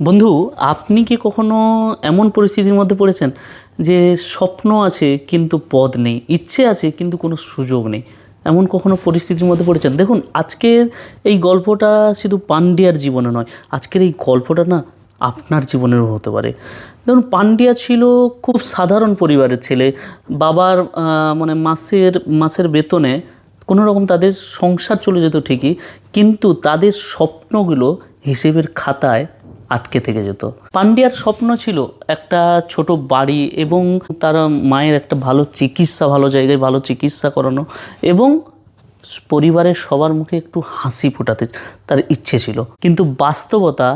বন্ধু, আপনি কি কখনো এমন পরিস্থিতির মধ্যে পড়েছেন যে স্বপ্ন আছে কিন্তু পথ নেই, ইচ্ছে আছে কিন্তু কোনো সুযোগ নেই? এমন কখনো পরিস্থিতির মধ্যে পড়েছেন? দেখুন, আজকের এই গল্পটা শুধু পান্ডিয়ার জীবনে নয়, আজকের এই গল্পটা না আপনার জীবনেরও হতে পারে। দেখুন, পান্ডিয়া ছিল খুব সাধারণ পরিবারের ছেলে। বাবার মানে মাসের বেতনে কোনো রকম তাদের সংসার চলে যেত ঠিকই, কিন্তু তাদের স্বপ্নগুলো হিসেবের খাতায় আটকে থেকে যেত। পান্ডিয়ার স্বপ্ন ছিল একটা ছোট বাড়ি এবং তার মায়ের একটা ভালো চিকিৎসা, ভালো জায়গায় ভালো চিকিৎসা করানো এবং পরিবারের সবার মুখে একটু হাসি ফোটাতে তার ইচ্ছে ছিল। কিন্তু বাস্তবতা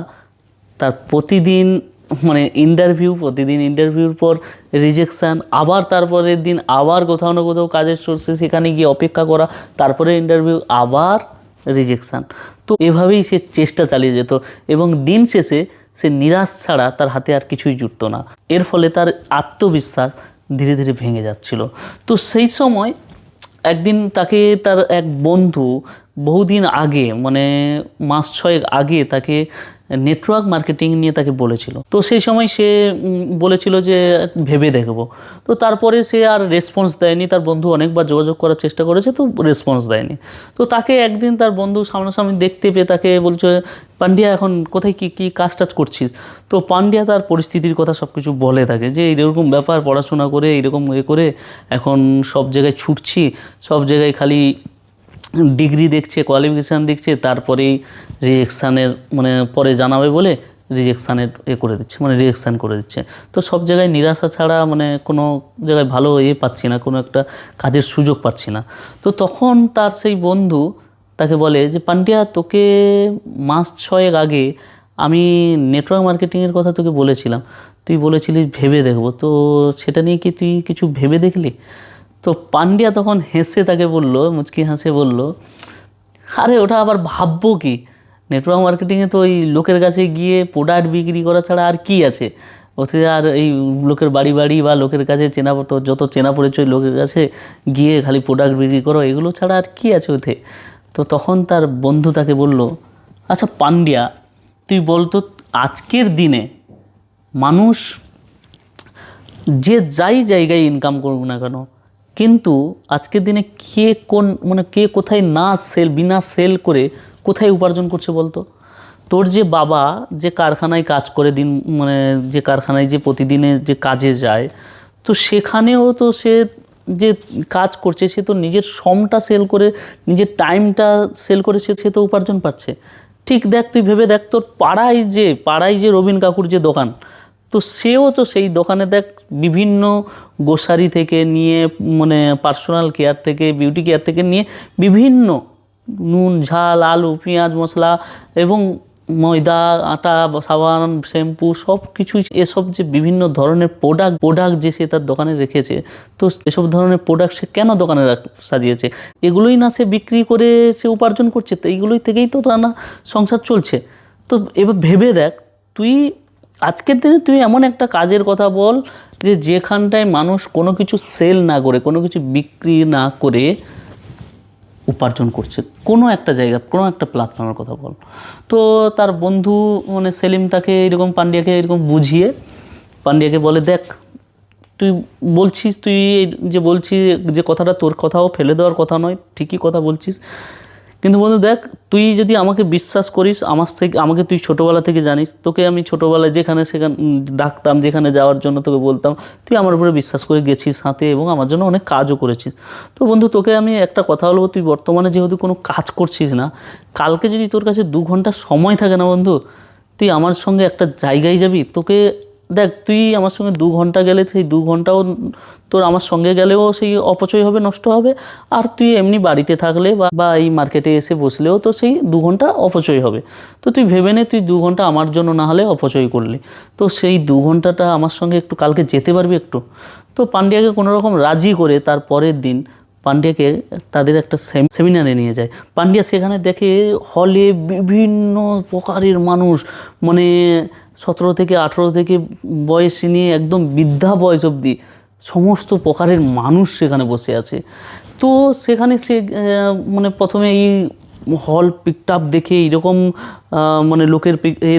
তার প্রতিদিন প্রতিদিন ইন্টারভিউর পর রিজেকশান, আবার তারপরের দিন আবার কোথাও না কোথাও কাজের সোর্সে সেখানে গিয়ে অপেক্ষা করা, তারপরে ইন্টারভিউ, আবার রিজেকশান। তো এভাবেই সে চেষ্টা চালিয়ে যেত এবং দিন শেষে সে নিরাশ ছাড়া তার হাতে আর কিছুই জুটতো না। এর ফলে তার আত্মবিশ্বাস ধীরে ধীরে ভেঙে যাচ্ছিল। তো সেই সময় একদিন তাকে তার এক বন্ধু বহুদিন আগে, মাস ছয়েক আগে তাকে নেটওয়ার্ক মার্কেটিং নিয়ে তাকে বলেছিল। তো সেই সময় সে বলেছিল যে ভেবে দেখব। তো তারপরে সে আর রেসপন্স দেয়নি। তার বন্ধু অনেকবার যোগাযোগ করার চেষ্টা করেছে, তো রেসপন্স দেয়নি। তো তাকে একদিন তার বন্ধু সামনাসামনি দেখতে পেয়ে তাকে বলছে, পান্ডিয়া এখন কোথায় কী কাজ টাজ করছিস? তো পান্ডিয়া তার পরিস্থিতির কথা সব কিছু বলে থাকে, যে এইরকম ব্যাপার, পড়াশোনা করে এইরকম করে এখন সব জায়গায় ছুটছি, সব জায়গায় খালি ডিগ্রি দেখছে, কোয়ালিফিকেশান দেখছে, তারপরেই রিজেকশানের পরে জানাবে বলে রিজেকশানের রিজেকশান করে দিচ্ছে। তো সব জায়গায় নিরাশা ছাড়া কোনো জায়গায় ভালো পাচ্ছি না, কোনো একটা কাজের সুযোগ পাচ্ছি না। তো তখন তার সেই বন্ধু তাকে বলে যে, পান্ডিয়া, তোকে মাস ছয়েক আগে আমি নেটওয়ার্ক মার্কেটিংয়ের কথা তোকে বলেছিলাম, তুই বলেছিলিস ভেবে দেখবো, তো সেটা নিয়ে কি তুই কিছু ভেবে দেখলি? তো পান্ডিয়া তখন হেসে তাকে বলল, মুচকি হাসে বলল, আরে ওটা আবার ভাববো কি? নেটওয়ার্ক মার্কেটিংয়ে তো ওই লোকের কাছে গিয়ে প্রোডাক্ট বিক্রি করা ছাড়া আর কি আছে? ওতে আর এই লোকের বাড়ি বাড়ি বা লোকের কাছে যত চেনা পরিচয় লোকের কাছে গিয়ে খালি প্রোডাক্ট বিক্রি করো, এগুলো ছাড়া আর কি আছে ওতে? তো তখন তার বন্ধু তাকে বলল, আচ্ছা পান্ডিয়া, তুই বলতো, আজকের দিনে মানুষ যে যাই জায়গায় ইনকাম করুক না কেন, কিন্তু আজকের দিনে কে কোথায় বিনা সেল করে কোথায় উপার্জন করছে বলতো? তোর যে বাবা যে কারখানায় কাজ করে যে কারখানায় যে প্রতিদিনে যে কাজে যায়, তো সেখানেও তো সে যে কাজ করছে, সে তো নিজের শ্রমটা সেল করে, নিজের টাইমটা সেল করে সে তো উপার্জন পাচ্ছে। ঠিক দেখ, তুই ভেবে দেখ, তোর পাড়ায় যে রবিন কাকুর যে দোকান, তো সেও তো সেই দোকানে দেখ বিভিন্ন গ্রোসারি থেকে নিয়ে, পার্সোনাল কেয়ার থেকে, বিউটি কেয়ার থেকে নিয়ে বিভিন্ন নুন, ঝাল, আলু, পেঁয়াজ, মশলা এবং ময়দা, আটা, সাবান, শ্যাম্পু, সব কিছুই, এসব যে বিভিন্ন ধরনের প্রোডাক্ট যে সে তার দোকানে রেখেছে, তো এসব ধরনের প্রোডাক্ট সে কেন দোকানে সাজিয়েছে? এগুলোই না সে বিক্রি করে সে উপার্জন করছে, তো এইগুলোই থেকেই তো রান্না সংসার চলছে। তো এবার ভেবে দেখ, তুই আজকের দিনে তুই এমন একটা কাজের কথা বল যে যেখানটায় মানুষ কোনো কিছু সেল না করে, কোনো কিছু বিক্রি না করে উপার্জন করছে, কোনো একটা জায়গা, কোনো একটা প্ল্যাটফর্মের কথা বল। তো তার বন্ধু সেলিম তাকে পান্ডিয়াকে এরকম বুঝিয়ে পান্ডিয়াকে বলে, দেখ, তুই বলছিস যে কথাটা, তোর কথাও ফেলে দেওয়ার কথা নয়, ঠিকই কথা বলছিস, কিন্তু বন্ধু দেখ, তুই যদি আমাকে বিশ্বাস করিস, আমাকে তুই ছোটোবেলা থেকে জানিস, তোকে আমি ছোটোবেলায় সেখানে ডাকতাম, যেখানে যাওয়ার জন্য তোকে বলতাম, তুই আমার উপরে বিশ্বাস করে গেছিস সাথে এবং আমার জন্য অনেক কাজও করেছিস। তো বন্ধু, তোকে আমি একটা কথা বলবো, তুই বর্তমানে যেহেতু কোনো কাজ করছিস না, কালকে যদি তোর কাছে 2 ঘন্টা সময় থাকে না বন্ধু, তুই আমার সঙ্গে একটা জায়গায় যাবি। দেখ, তুই আমার সঙ্গে 2 ঘন্টা গেলে সেই 2 ঘন্টাও তোর আমার সঙ্গে গেলেও সেই অপচয় হবে, নষ্ট হবে। আর তুই এমনি বাড়িতে থাকলে বা এই মার্কেটে এসে বসলেও তো সেই 2 ঘন্টা অপচয় হবে। তো তুই ভেবে নে, তুই 2 ঘন্টা আমার জন্য না হলে অপচয় করলি, তো সেই 2 ঘন্টাটা আমার সঙ্গে একটু কালকে যেতে পারবি একটু? তো পান্ডিয়াকে কোনোরকম রাজি করে তার পরের দিন পান্ডিয়াকে তাদের একটা সেমিনারে নিয়ে যায়। পান্ডিয়া সেখানে দেখে হলে বিভিন্ন প্রকারের মানুষ, 17 থেকে 18 থেকে বয়সী নিয়ে একদম বৃদ্ধা বয়স অবধি সমস্ত প্রকারের মানুষ সেখানে বসে আছে। তো সেখানে সে প্রথমে এই হল পিকআপ দেখে, এরকম লোকের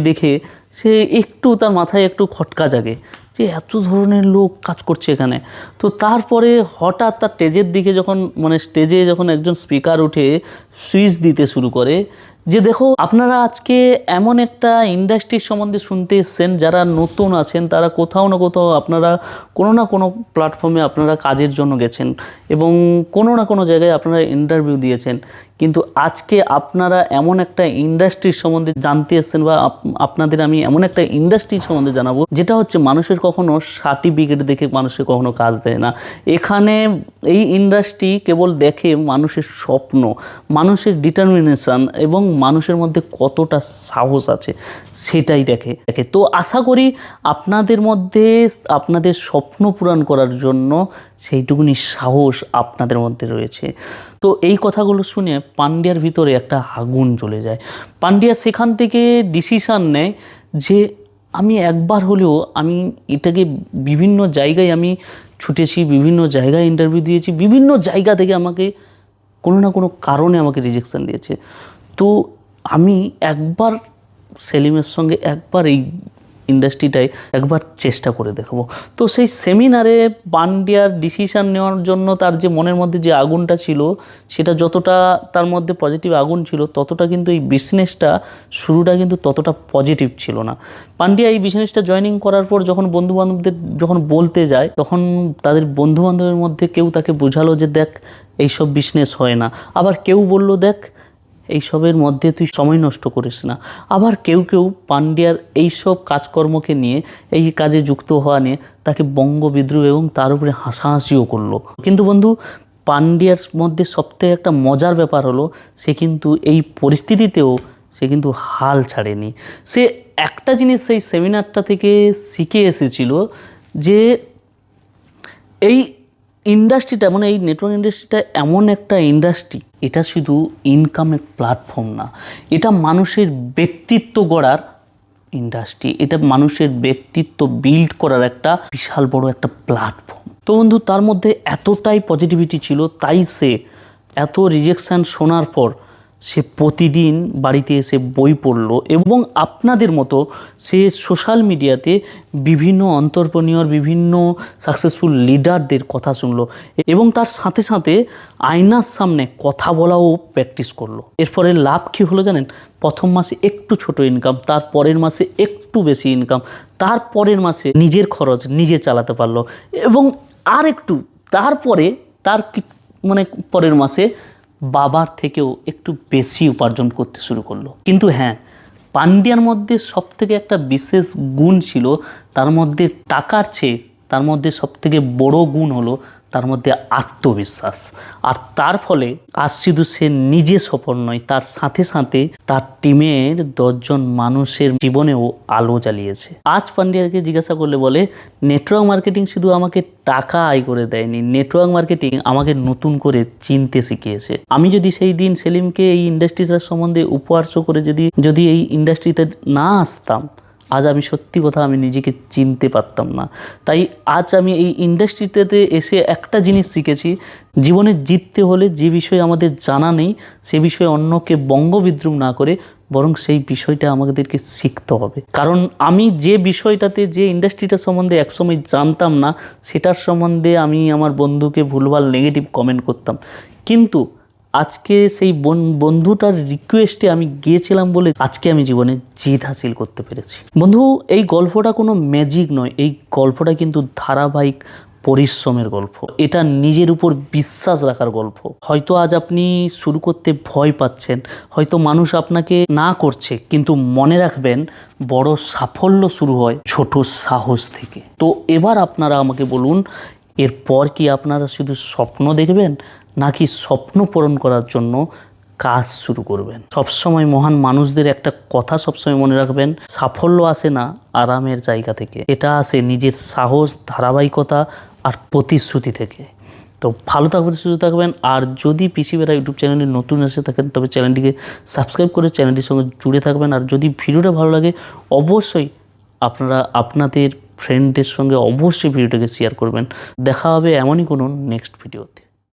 দেখে সে একটু তার মাথায় একটু খটকা জাগে যে এত ধরনের লোক কাজ করছে এখানে। তো তারপরে হঠাৎ তার স্টেজের দিকে যখন স্টেজে যখন একজন স্পিকার উঠে সুইচ দিতে শুরু করে যে দেখো আপনারা আজকে এমন একটা ইন্ডাস্ট্রির সম্বন্ধে শুনতে এসছেন, যারা নতুন আছেন তারা কোথাও না কোথাও আপনারা কোনো না কোনো প্ল্যাটফর্মে আপনারা কাজের জন্য গেছেন এবং কোনো না কোনো জায়গায় আপনারা ইন্টারভিউ দিয়েছেন, কিন্তু আজকে আপনারা এমন একটা ইন্ডাস্ট্রির সম্বন্ধে জানতে এসছেন বা আপনাদের আমি এমন একটা ইন্ডাস্ট্রির সম্বন্ধে জানাবো যেটা হচ্ছে মানুষের কখনো সার্টিফিকেট দেখে মানুষের কখনো কাজ দেয় না। এখানে এই ইন্ডাস্ট্রি কেবল দেখে মানুষের স্বপ্ন, মানুষের ডিটারমিনেশন এবং মানুষের মধ্যে কতটা সাহস আছে সেটাই দেখে। তো আশা করি আপনাদের মধ্যে আপনাদের স্বপ্ন পূরণ করার জন্য সেইটুকুনি সাহস আপনাদের মধ্যে রয়েছে। তো এই কথাগুলো শুনে পান্ডিয়ার ভিতরে একটা আগুন জ্বলে যায়। পান্ডিয়া সেখান থেকে ডিসিশান নেয় যে আমি একবার হলেও আমি এটাকে বিভিন্ন জায়গায় আমি ছুটেছি, বিভিন্ন জায়গায় ইন্টারভিউ দিয়েছি, বিভিন্ন জায়গা থেকে আমাকে কোনো না কোনো কারণে আমাকে রিজেকশান দিয়েছে। তো আমি একবার সেলিমের সঙ্গে একবার এই ইন্ডাস্ট্রিটায় একবার চেষ্টা করে দেখব। তো সেই সেমিনারে পান্ডিয়ার ডিসিশান নেওয়ার জন্য তার যে মনের মধ্যে যে আগুনটা ছিল সেটা যতটা তার মধ্যে পজিটিভ আগুন ছিল ততটা কিন্তু এই বিজনেসটা শুরুটা কিন্তু ততটা পজিটিভ ছিল না। পান্ডিয়া এই বিজনেসটা জয়েনিং করার পর যখন বন্ধুবান্ধবদের যখন বলতে যায় তখন তাদের বন্ধুবান্ধবের মধ্যে কেউ তাকে বোঝালো যে দেখ এইসব বিজনেস হয় না, আবার কেউ বলল দেখ এইসবের মধ্যে তুই সময় নষ্ট করিস না, আবার কেউ কেউ পান্ডিয়ার এইসব কাজকর্মকে নিয়ে এই কাজে যুক্ত হওয়া নিয়ে তাকে বঙ্গ বিদ্রোহ এবং তার উপরে হাসাহাসিও করলো। কিন্তু বন্ধু পান্ডিয়ার মধ্যে সবথেকে একটা মজার ব্যাপার হলো সে কিন্তু এই পরিস্থিতিতেও সে কিন্তু হাল ছাড়েনি। সে একটা জিনিস সেই সেমিনারটা থেকে শিখে এসেছিল যে এই ইন্ডাস্ট্রিটা এই নেটওয়ার্ক ইন্ডাস্ট্রিটা এমন একটা ইন্ডাস্ট্রি, এটা শুধু ইনকামের প্ল্যাটফর্ম না, এটা মানুষের ব্যক্তিত্ব গড়ার ইন্ডাস্ট্রি, এটা মানুষের ব্যক্তিত্ব বিল্ড করার একটা বিশাল বড় একটা প্ল্যাটফর্ম। তো বন্ধু তার মধ্যে এতটাই পজিটিভিটি ছিল, তাই সে এত রিজেকশান শোনার পর সে প্রতিদিন বাড়িতে এসে বই পড়লো এবং আপনাদের মতো সে সোশ্যাল মিডিয়াতে বিভিন্ন এন্টারপ্রেনিউর, বিভিন্ন সাকসেসফুল লিডারদের কথা শুনলো এবং তার সাথে সাথে আয়নার সামনে কথা বলাও প্র্যাকটিস করলো। এরপরে লাভ কী হলো জানেন? প্রথম মাসে একটু ছোট ইনকাম, তার পরের মাসে একটু বেশি ইনকাম, তার পরের মাসে নিজের খরচ নিজে চালাতে পারলো এবং আর একটু তারপরে তার পরের মাসে বাবার থেকেও একটু বেশি উপার্জন করতে শুরু করলো। কিন্তু হ্যাঁ, পান্ডিয়ার মধ্যে সবথেকে একটা বিশেষ গুণ ছিল, তার মধ্যে টাকার চেয়ে তার মধ্যে সবথেকে বড় গুণ হলো তার মধ্যে আত্মবিশ্বাস। আর তার ফলে আজ শুধু সে নিজে সফল নয়, তার সাথে সাথে তার টিমের 10 জন মানুষের জীবনেও আলো জ্বালিয়েছে। আজ পান্ডিয়াকে জিজ্ঞাসা করলে বলে নেটওয়ার্ক মার্কেটিং শুধু আমাকে টাকা আয় করে দেয়নি, নেটওয়ার্ক মার্কেটিং আমাকে নতুন করে চিনতে শিখিয়েছে। আমি যদি সেই দিন সেলিমকে এই ইন্ডাস্ট্রিটার সম্বন্ধে উপহার্য করে যদি এই ইন্ডাস্ট্রিতে না আসতাম, আজ আমি সত্যি কথা আমি নিজেকে চিনতে পারতাম না। তাই আজ আমি এই ইন্ডাস্ট্রিতে এসে একটা জিনিস শিখেছি, জীবনে জিততে হলে যে বিষয় আমাদের জানা নেই সে বিষয়ে অন্যকে বঙ্গবিদ্রুপ না করে বরং সেই বিষয়টা আমাদেরকে শিখতে হবে। কারণ আমি যে বিষয়টাতে যে ইন্ডাস্ট্রিটার সম্বন্ধে একসময় জানতাম না সেটার সম্বন্ধে আমি আমার বন্ধুকে ভুলভাল নেগেটিভ কমেন্ট করতাম, কিন্তু আজকে সেই বন্ধুটার রিকোয়েস্টে আমি গিয়েছিলাম বলে আজকে আমি জীবনে জিত হাসিল করতে পেরেছি। বন্ধু এই গল্পটা কোনো ম্যাজিক নয়, এই গল্পটা কিন্তু ধারাবাহিক পরিশ্রমের গল্প, এটা নিজের উপর বিশ্বাস রাখার গল্প। হয়তো আজ আপনি শুরু করতে ভয় পাচ্ছেন, হয়তো মানুষ আপনাকে না করছে, কিন্তু মনে রাখবেন বড় সাফল্য শুরু হয় ছোট সাহস থেকে। তো এবার আপনারা আমাকে বলুন, এরপর কি আপনারা শুধু স্বপ্ন দেখবেন নাকি স্বপ্ন পূরণ করার জন্য কাজ শুরু করবেন? সবসময় মহান মানুষদের একটা কথা সবসময় মনে রাখবেন, সাফল্য আসে না আরামের জায়গা থেকে, এটা আসে নিজের সাহস, ধারাবাহিকতা আর প্রতিশ্রুতি থেকে। তো ভালো থাকবেন, সুস্থ থাকবেন। আর যদি পিসি বেরা ইউটিউব চ্যানেলে নতুন এসে থাকেন তবে চ্যানেলটিকে সাবস্ক্রাইব করে চ্যানেলটির সঙ্গে জুড়ে থাকবেন। আর যদি ভিডিওটা ভালো লাগে অবশ্যই আপনারা আপনাদের ফ্রেন্ডদের সঙ্গে অবশ্যই ভিডিওটাকে শেয়ার করবেন। দেখা হবে এমনই কোনো নেক্সট ভিডিওতে।